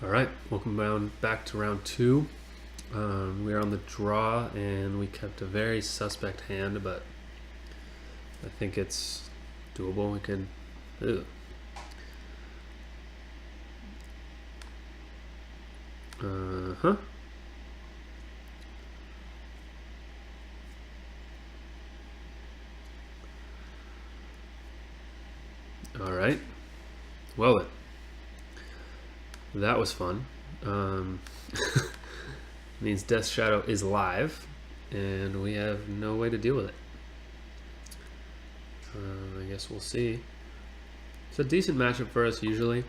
All right, welcome back to round two. We are on the draw, and we kept a very suspect hand, but I think it's doable. We can. Ew. Huh. All right. Well then, that was fun. Means Death Shadow is live, and we have no way to deal with it. I guess we'll see. It's a decent matchup for us usually.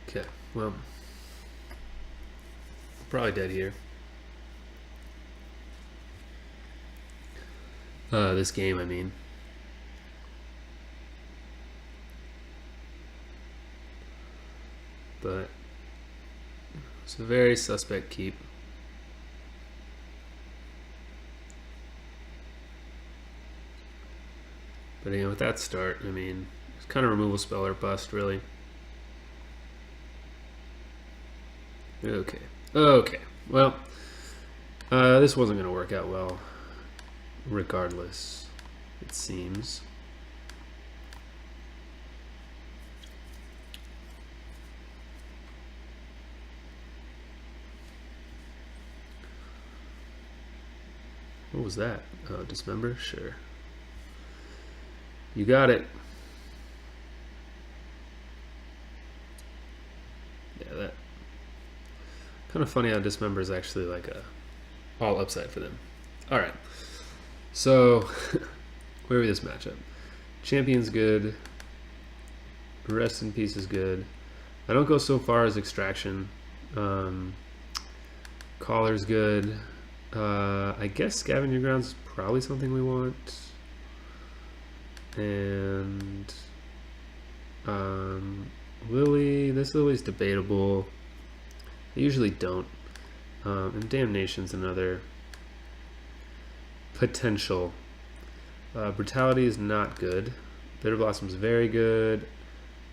Okay, well, probably dead here. This game, I mean. But it's a very suspect keep. But again, with that start, I mean, it's kind of removal spell or bust, really. Okay. Well, this wasn't going to work out well, regardless, it seems. What was that? Dismember? Sure. You got it. Yeah, that. Kind of funny how Dismember is actually like a all upside for them. All right. So, where are this matchup? Champion's good. Rest in Peace is good. I don't go so far as Extraction. Collar's good. I guess Scavenger Grounds is probably something we want. And Lily. This Lily's debatable. I usually don't. And Damnation's another potential. Brutality is not good. Bitter Blossom's very good.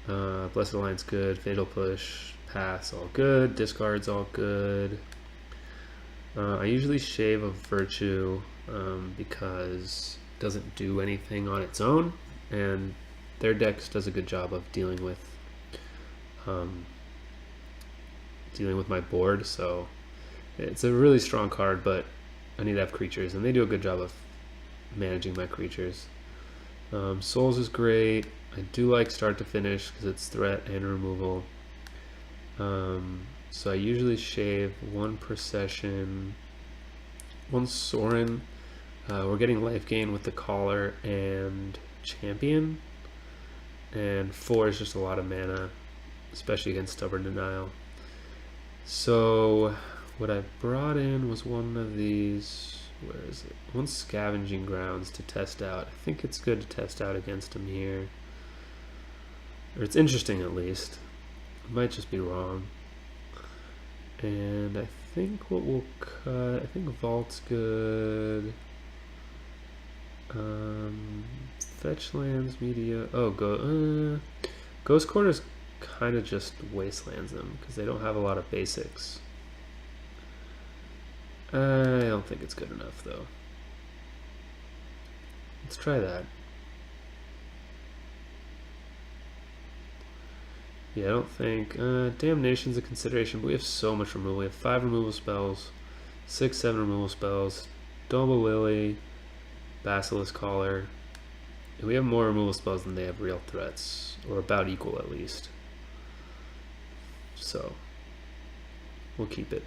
Blessed Alliance good. Fatal Push, Pass all good. Discard's all good. I usually shave a Virtue because it doesn't do anything on its own, and their deck does a good job of dealing with my board. So it's a really strong card, but I need to have creatures, and they do a good job of managing my creatures. Souls is great. I do like Start to Finish because it's threat and removal. So I usually shave one Procession, one Sorin. We're getting life gain with the Collar and Champion, and 4 is just a lot of mana, especially against Stubborn Denial. So what I brought in was one of these. Where is it? One Scavenging Grounds to test out. I think it's good to test out against him here. Or it's interesting at least. I might just be wrong. And I think what we'll cut, I think Vault's good. Fetch lands, media. Oh, Ghost Quarters kind of just wastelands them because they don't have a lot of basics. I don't think it's good enough though. Let's try that. Yeah, I don't think Damnation's a consideration, but we have so much removal. We have 5 removal spells, 6, 7 removal spells, Double Lily, Basilisk Collar, and we have more removal spells than they have real threats, or about equal at least. So we'll keep it.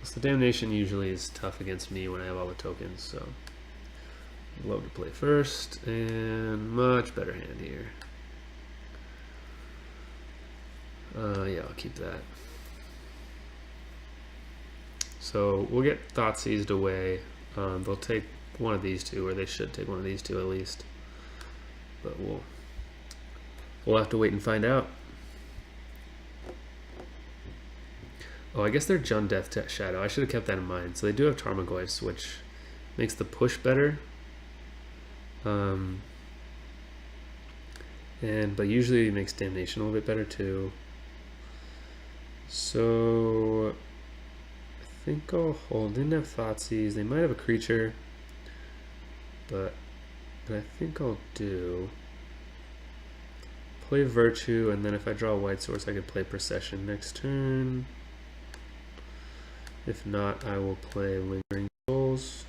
So the Damnation usually is tough against me when I have all the tokens, so I'd love to play first, and much better hand here. Yeah, I'll keep that. So we'll get Thought Seized away. They'll take one of these two, or they should take one of these two at least. But we'll have to wait and find out. Oh, I guess they're Jund Death Shadow. I should have kept that in mind. So they do have Tarmogoyfs, which makes the push better. But usually it makes damnation a little bit better too. So I think I'll hold. Didn't have Thoughtseize. They might have a creature, but I think I'll do play Virtue, and then if I draw a white source, I could play Procession next turn. If not, I will play Lingering Souls.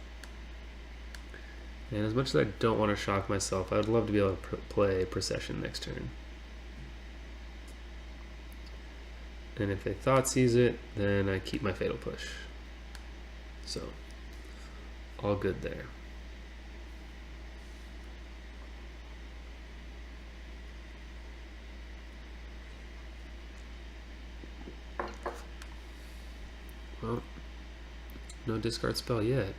And as much as I don't want to shock myself, I would love to be able to play Procession next turn. And if they Thoughtseize it, then I keep my Fatal Push. So, all good there. Well, no discard spell yet.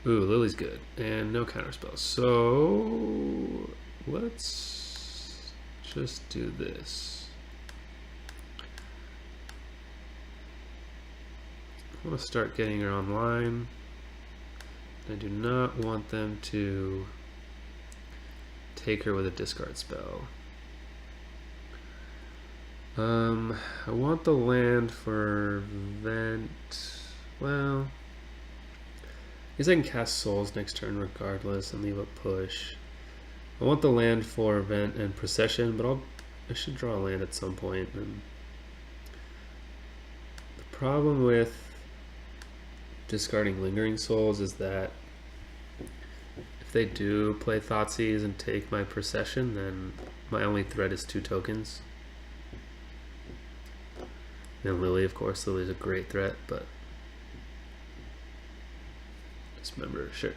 Ooh, Lily's good. And no counter spells. So let's just do this. I want to start getting her online. I do not want them to take her with a discard spell. I want the land for Vent. Well, I guess I can cast Souls next turn regardless and leave a push. I want the land for Vent and Procession, but I should draw a land at some point. And the problem with discarding Lingering Souls is that if they do play Thoughtseize and take my Procession, then my only threat is 2 tokens. And Lily, of course, Lily's a great threat, but just remember, sure.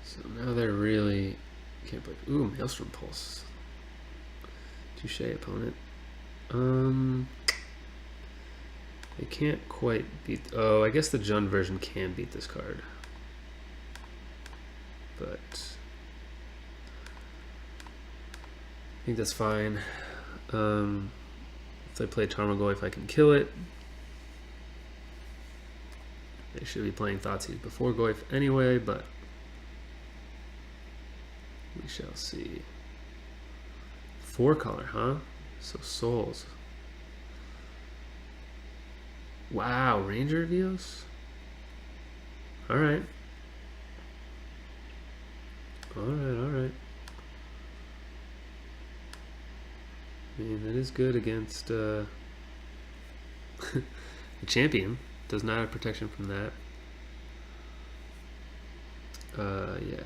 So now they're really can't play. Ooh, Maelstrom Pulse. Touche, opponent. They can't quite beat. Oh, I guess the Jund version can beat this card, but I think that's fine. If they play Tarmogoyf, I can kill it. They should be playing Thoughtseize before Goyf anyway, but we shall see. 4-color, huh? So Souls. Wow, Ranger Vios? Alright. Alright. I mean, that is good against the champion. Does not have protection from that. Yeah.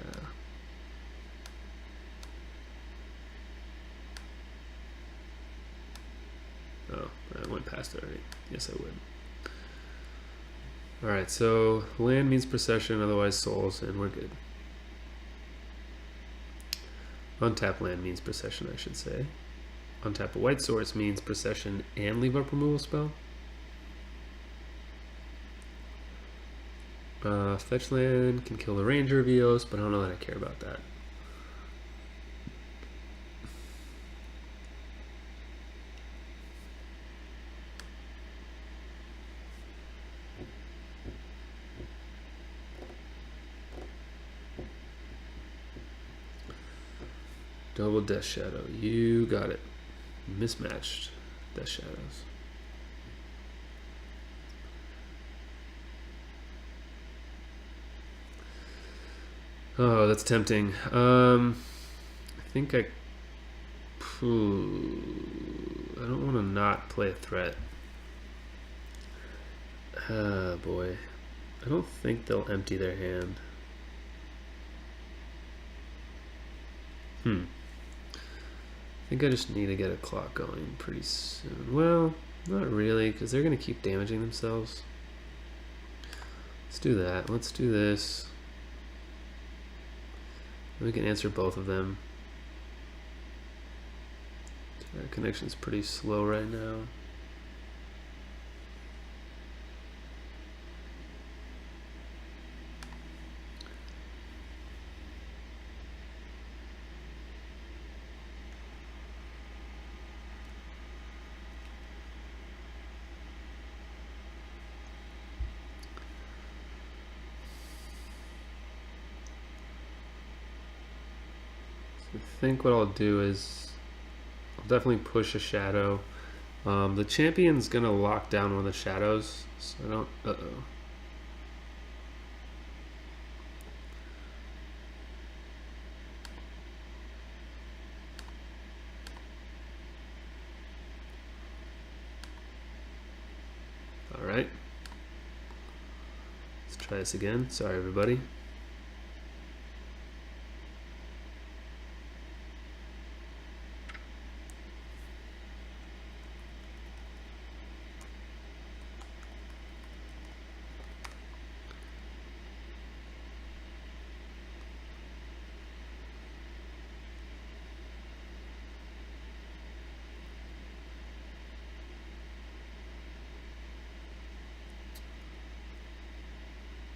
Oh, I went past it already. Yes, I would. Alright, so land means Procession, otherwise Souls, and we're good. Untap land means Procession, I should say. Untap a white source means Procession and leave up removal spell. Fetch land can kill the Ranger Vios, but I don't know that I care about that. Double Death Shadow. You got it. Mismatched Death Shadows. Oh, that's tempting. I think I don't want to not play a threat. Ah, boy. I don't think they'll empty their hand. I think I just need to get a clock going pretty soon. Well, not really, because they're going to keep damaging themselves. Let's do that. Let's do this. We can answer both of them. Our connection's pretty slow right now. think what I'll do is I'll definitely push a shadow. The champion's gonna lock down one of the shadows, so I don't. Uh-oh. All right. Let's try this again. Sorry, everybody.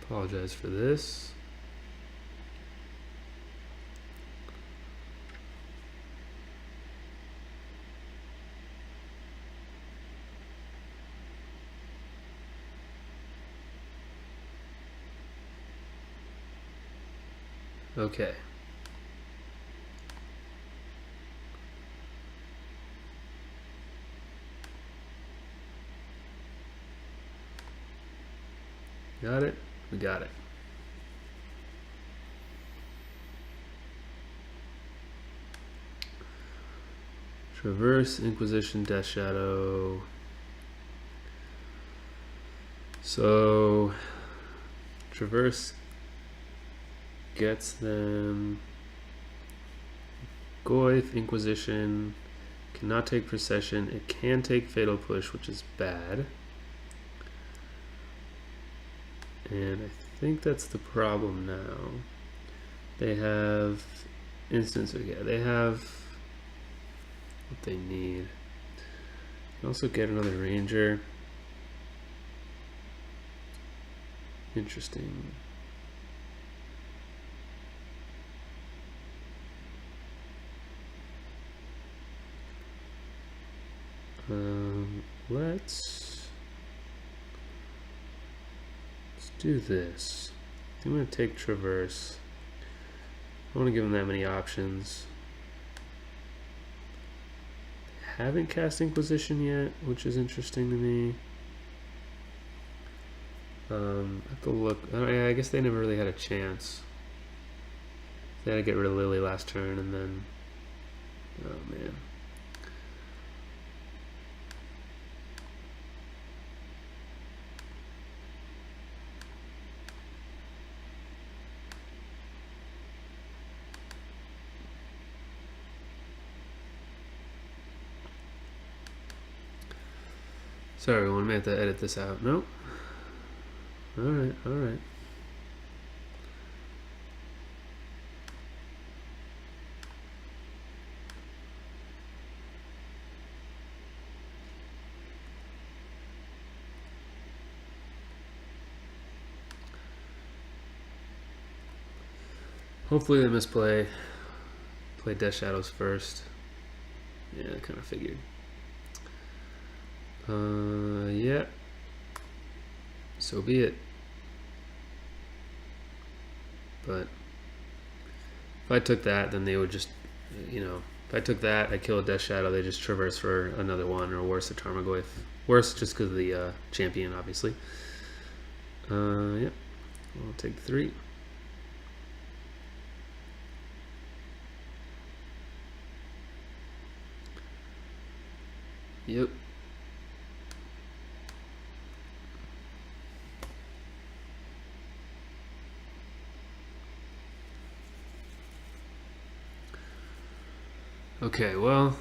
Apologize for this. Okay. Got it? We got it. Traverse, Inquisition, Death Shadow. So, Traverse gets them. Goyf, Inquisition, cannot take Procession. It can take Fatal Push, which is bad. And I think that's the problem now. They have instance, yeah, they have what they need. Can also get another Ranger. Interesting. Let's do this. I'm going to take Traverse. I don't want to give them that many options. Haven't cast Inquisition yet, which is interesting to me. I have to look. I guess they never really had a chance. They had to get rid of Lily last turn, and then. Oh man. Sorry, everyone. May have to edit this out. Nope. All right. All right. Hopefully they misplay. Play Death Shadows first. Yeah, I kind of figured. Yeah. So be it. But if I took that, then they would just, if I took that, I kill a Death Shadow, they just traverse for another one, or worse, a Tarmogoyf. Worse just because of the champion, obviously. Yeah. I'll take 3. Yep. Okay, well.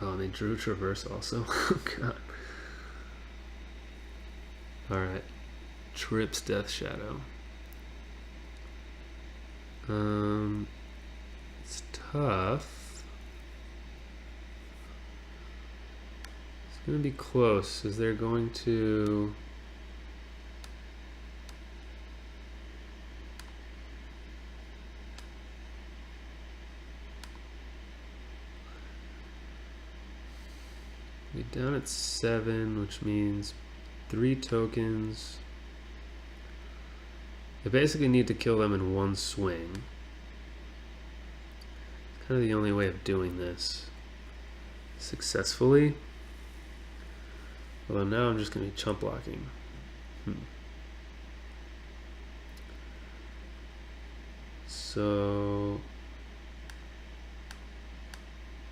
Oh, and they drew Traverse also. Oh, God. Alright. Trips Death Shadow. It's tough. It's going to be close. Is there going to... We're down at 7, which means 3 tokens. I basically need to kill them in one swing. It's kind of the only way of doing this successfully. Although now I'm just going to be chump blocking. So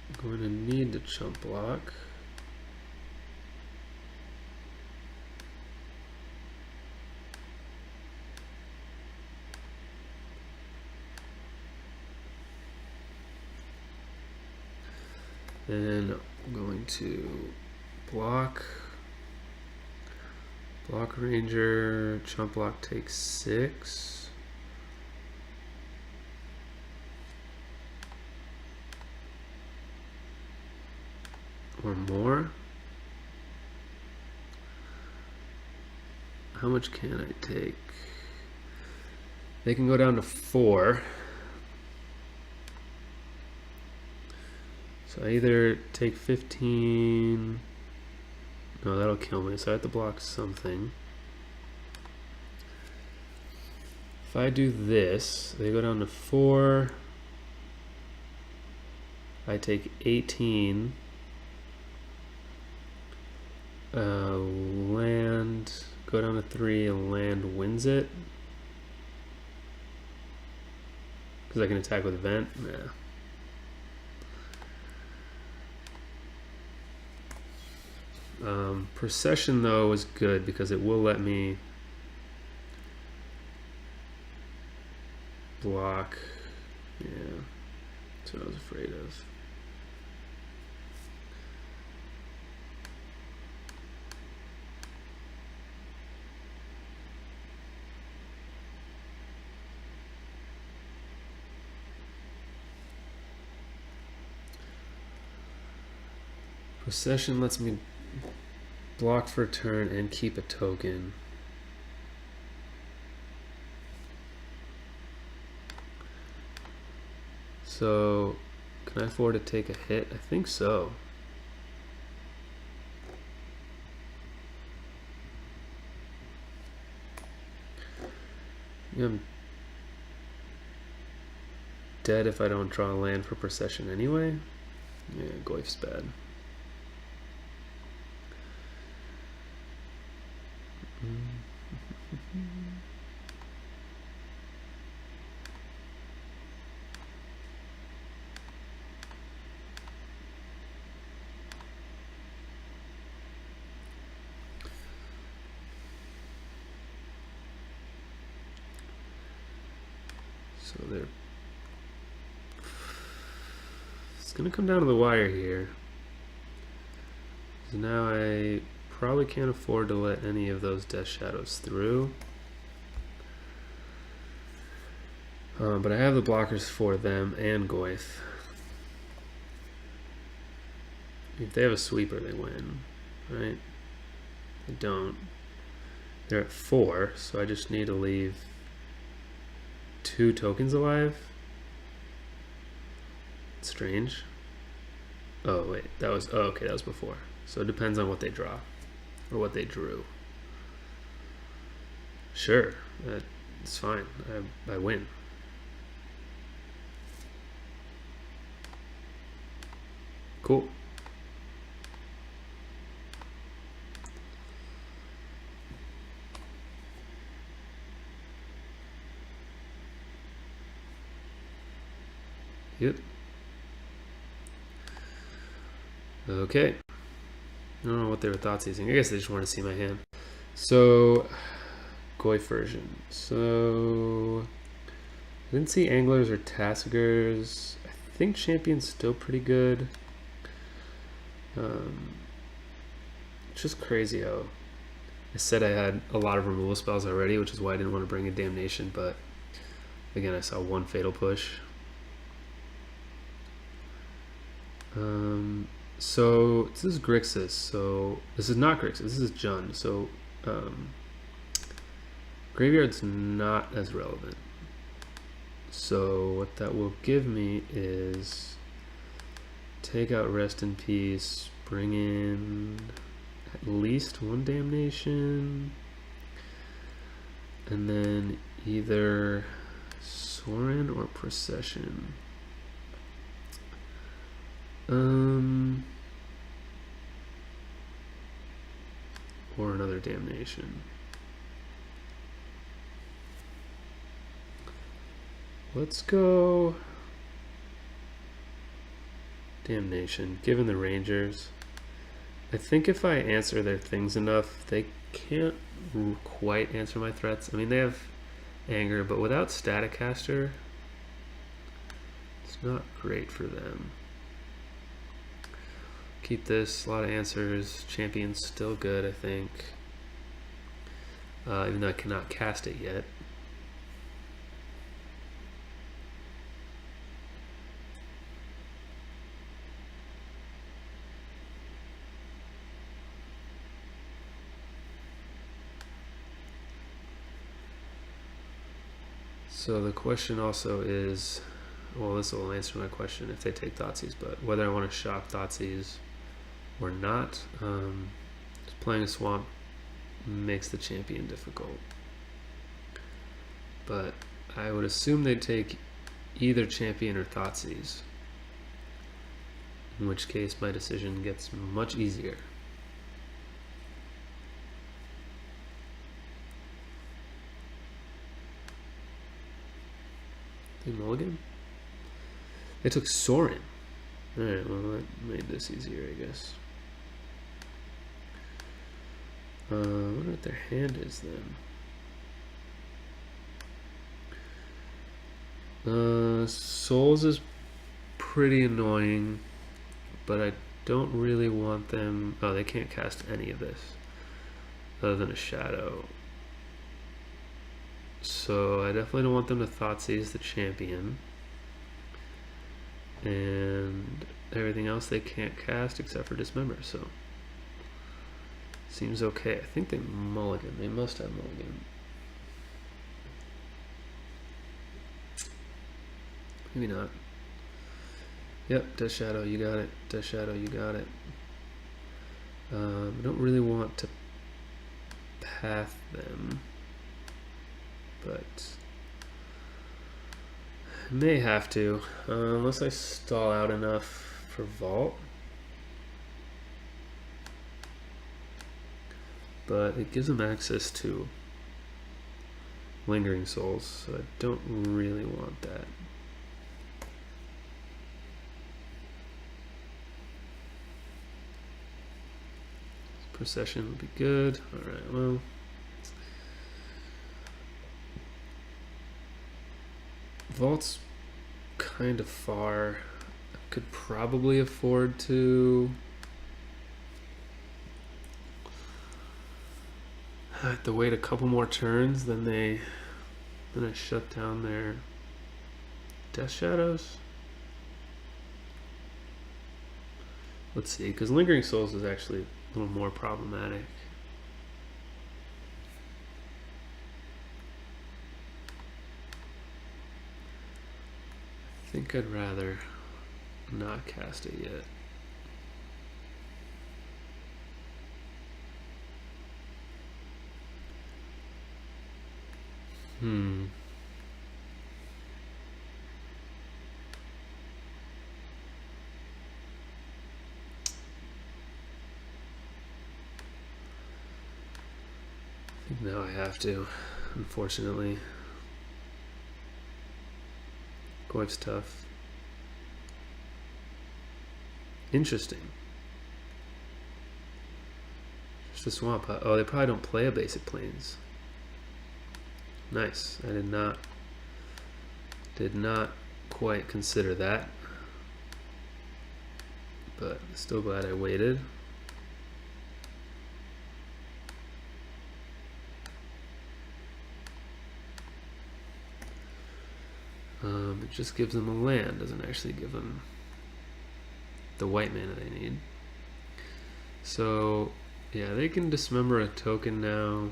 I'm going to need to chump block. And I'm going to block ranger, chump block takes 6. Or more. How much can I take? They can go down to 4. So I either take 15. No, that'll kill me, so I have to block something. If I do this, they go down to 4. I take 18. Land, go down to 3, and land wins it. Because I can attack with event? Nah. Procession though is good because it will let me block. Yeah, that's what I was afraid of. Procession lets me block for a turn and keep a token. So, can I afford to take a hit? I think so. Yeah, I'm dead if I don't draw a land for procession anyway. Yeah, Goif's bad. So they're... It's gonna come down to the wire here. So now I probably can't afford to let any of those Death Shadows through. But I have the blockers for them and Goif. If they have a sweeper, they win, right? They don't. They're at 4, so I just need to leave 2 tokens alive. Strange. Oh wait, that was, oh okay, that was before. So it depends on what they draw, or what they drew. Sure, it's fine, I win. Cool. Yep. Okay. I don't know what they were thoughts using. I guess they just want to see my hand. So, Goif version. So, I didn't see Anglers or Tassigers. I think Champion's still pretty good. It's just crazy how I said I had a lot of removal spells already, which is why I didn't want to bring in Damnation, but again, I saw 1 Fatal Push. So this is Grixis, so this is not Grixis, this is Jund, so Graveyard's not as relevant. So what that will give me is take out Rest in Peace, bring in at least 1 Damnation, and then either Sorin or Procession. Or another Damnation. Let's go Damnation, given the Rangers. I think if I answer their things enough, they can't quite answer my threats. I mean, they have Anger, but without Staticaster, it's not great for them. Keep this, a lot of answers. Champion's still good, I think. Even though I cannot cast it yet. So the question also is, well, this will answer my question if they take Thoughtseize, but whether I want to shock Thoughtseize or not. Just playing a swamp makes the champion difficult. But I would assume they'd take either champion or Thoughtseize, in which case my decision gets much easier. Mulligan? They took Sorin. Alright, well that made this easier, I guess. I wonder what their hand is then. Souls is pretty annoying, but I don't really want them. Oh, they can't cast any of this other than a shadow. So I definitely don't want them to Thoughtseize the champion. And everything else they can't cast except for Dismember, so seems okay. I think they mulligan. They must have mulligan. Maybe not. Yep, Death Shadow, you got it. Death Shadow, you got it. I don't really want to path them, but I may have to, unless I stall out enough for Vault. But it gives them access to Lingering Souls, so I don't really want that. Procession would be good. Alright, well. Vault's kind of far. I could probably afford to have to wait a couple more turns, then I shut down their Death Shadows. Let's see, because Lingering Souls is actually a little more problematic. I think I'd rather not cast it yet. I think now I have to, unfortunately. Goif's tough. Interesting. Just a swamp. Oh, they probably don't play a basic plains. Nice. I did not quite consider that, but still glad I waited. It just gives them a land, doesn't actually give them the white mana they need. So yeah, they can dismember a token now.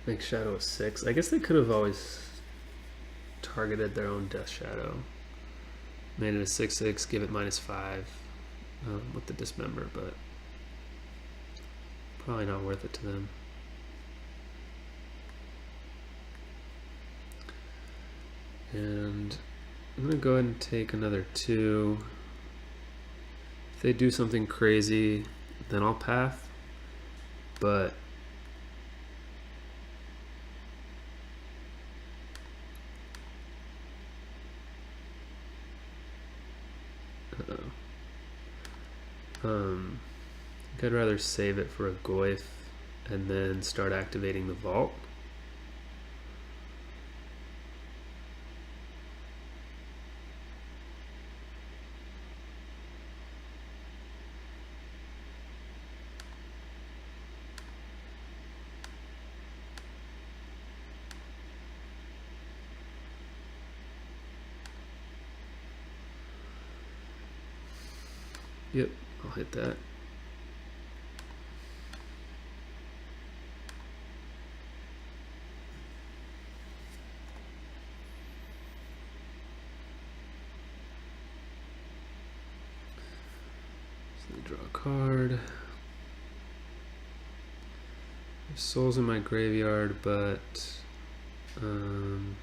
Make Shadow a 6. I guess they could have always targeted their own Death Shadow. Made it a 6/6, give it -5 with the dismember, but probably not worth it to them. And I'm going to go ahead and take another 2. If they do something crazy, then I'll path. But I think I'd rather save it for a Goyf and then start activating the vault. Yep, I'll hit that. So I draw a card. There's souls in my graveyard, but I'd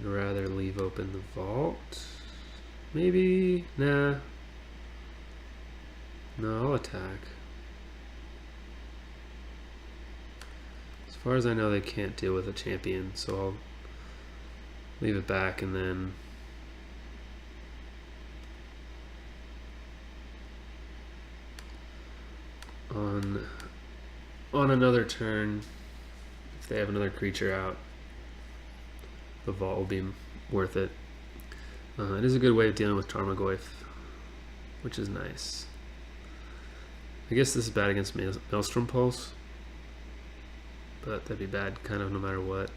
rather leave open the vault. Maybe, nah. No, I'll attack. As far as I know, they can't deal with a champion, so I'll leave it back and then on another turn, if they have another creature out, the vault will be worth it. It is a good way of dealing with Tarmogoyf, which is nice. I guess this is bad against Maelstrom Pulse, but that'd be bad kind of no matter what.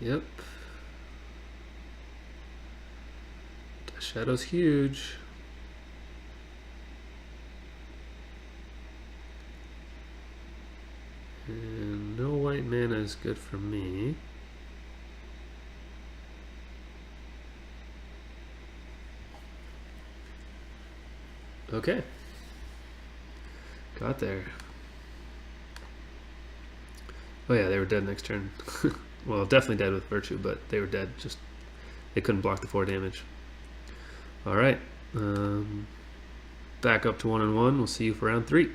Yep. Death Shadow's huge. And no white mana is good for me. Okay. Got there. Oh yeah, they were dead next turn. Well, definitely dead with Virtue, but they were dead. Just they couldn't block the 4 damage. All right. Back up to 1-1. We'll see you for round 3.